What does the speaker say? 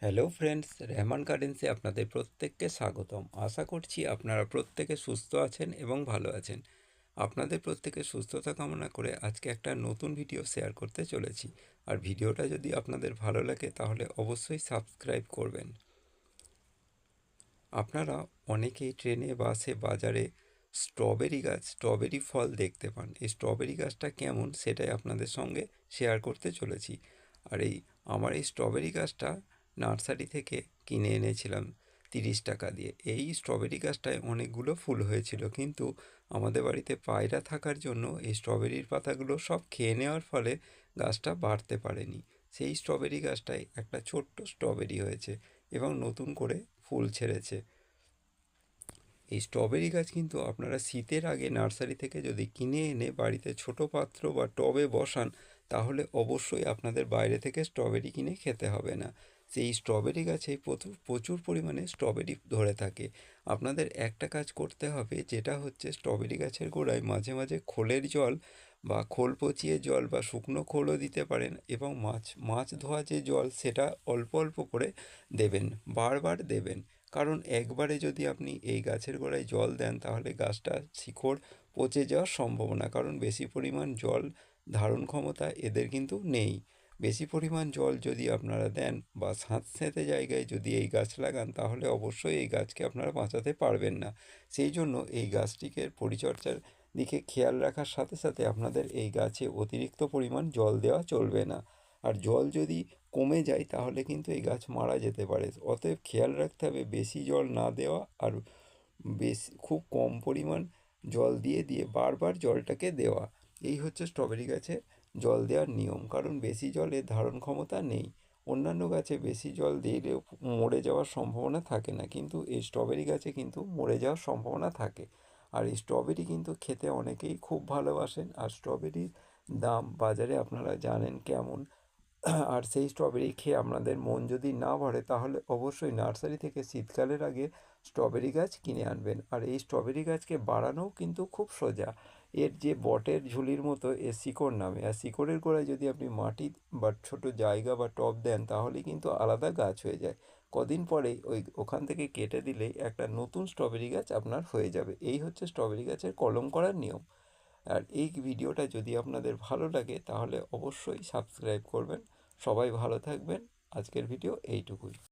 Hello friends, Rehman গার্ডেন্সে আপনাদের প্রত্যেককে স্বাগতম। আশা করছি আপনারা প্রত্যেকে সুস্থ আছেন এবং ভালো আছেন। আপনাদের প্রত্যেকের সুস্থতা কামনা করে আজকে একটা নতুন ভিডিও শেয়ার করতে চলেছি। আর ভিডিওটা যদি আপনাদের ভালো লাগে তাহলে অবশ্যই সাবস্ক্রাইব করবেন। আপনারা অনেকেই ট্রেনে, বাসে, বাজারে স্ট্রবেরি ফল দেখতে পান। এই স্ট্রবেরি গাছটা কেমন সেটাই আপনাদের সঙ্গে শেয়ার করতে চলেছি। আর আমার এই স্ট্রবেরি গাছটা নার্সারি থেকে কিনে এনেছিলাম 30 টাকা দিয়ে। এই স্ট্রবেরি গাছটায় অনেকগুলো ফুল হয়েছিল, কিন্তু আমাদের বাড়িতে পায়রা থাকার জন্য এই স্ট্রবেরির পাতাগুলো সব খেয়ে নেওয়ার ফলে গাছটা বাড়তে পারেনি। সেই স্ট্রবেরি গাছটায় একটা ছোট্ট স্ট্রবেরি হয়েছে এবং নতুন করে ফুল ছেড়েছে। এই স্ট্রবেরি গাছ কিন্তু আপনারা শীতের আগে নার্সারি থেকে যদি কিনে এনে বাড়িতে ছোট পাত্র বা টবে বসান, তাহলে অবশ্যই আপনাদের বাইরে থেকে স্ট্রবেরি কিনে খেতে হবে না। সেই স্ট্রবেরি গাছে প্রচুর পরিমাণে স্ট্রবেরি ধরে থাকে। আপনাদের একটা কাজ করতে হবে, যেটা হচ্ছে স্ট্রবেরি গাছের গোড়ায় মাঝে মাঝে খোলের জল বা খোল পচিয়ে জল বা শুকনো খোলও দিতে পারেন, এবং মাছ ধোয়া যে জল সেটা অল্প অল্প করে দেবেন, বারবার দেবেন। কারণ একবারে যদি আপনি এই গাছের গোড়ায় জল দেন, তাহলে গাছটা শিকড় পচে যাওয়ার সম্ভাবনা, কারণ বেশি পরিমাণ জল ধারণ ক্ষমতা এদের কিন্তু নেই। বেশি পরিমাণ জল যদি আপনারা দেন বা স্যাঁতসেঁতে জায়গায় যদি এই গাছ লাগান, তাহলে অবশ্যই এই গাছকে আপনারা বাঁচাতে পারবেন না। সেই জন্য এই গাছটিকে পরিচর্যার দিকে খেয়াল রাখার সাথে সাথে আপনাদের এই গাছে অতিরিক্ত পরিমাণ জল দেওয়া চলবে না। আর জল যদি কমে যায় তাহলে কিন্তু এই গাছ মারা যেতে পারে। অতএব খেয়াল রাখতে হবে বেশি জল না দেওয়া, আর খুব কম পরিমাণ জল দিয়ে দিয়ে বারবার জলটাকে দেওয়া। এই হচ্ছে স্ট্রবেরি গাছে জল দেওয়ার নিয়ম, কারণ বেশি জলের ধারণ ক্ষমতা নেই। অন্যান্য গাছে বেশি জল দিলেও মরে যাওয়ার সম্ভাবনা থাকে না, কিন্তু এই স্ট্রবেরি গাছে কিন্তু মরে যাওয়ার সম্ভাবনা থাকে। আর এই স্ট্রবেরি কিন্তু খেতে অনেকেই খুব ভালোবাসেন, আর স্ট্রবেরির দাম বাজারে আপনারা জানেন কেমন। আর সেই স্ট্রবেরি খেয়ে আপনাদের মন যদি না ভরে, তাহলে অবশ্যই নার্সারি থেকে শীতকালের আগে স্ট্রবেরি গাছ কিনে আনবেন। আর এই স্ট্রবেরি গাছকে বাড়ানোও কিন্তু খুব সোজা। এর যে বটের ঝুলির মতো এর শিকড় নামে, আর শিকড়ের গোড়ায় যদি আপনি মাটি বা ছোট জায়গা বা টব দেন, তাহলে কিন্তু আলাদা গাছ হয়ে যায়। কদিন পরেই ওখান থেকে কেটে দিলেই একটা নতুন স্ট্রবেরি গাছ আপনার হয়ে যাবে। এই হচ্ছে স্ট্রবেরি গাছের কলম করার নিয়ম। আর এই ভিডিওটা যদি আপনাদের ভালো লাগে তাহলে অবশ্যই সাবস্ক্রাইব করবেন। সবাই ভালো থাকবেন। আজকের ভিডিও এইটুকুই।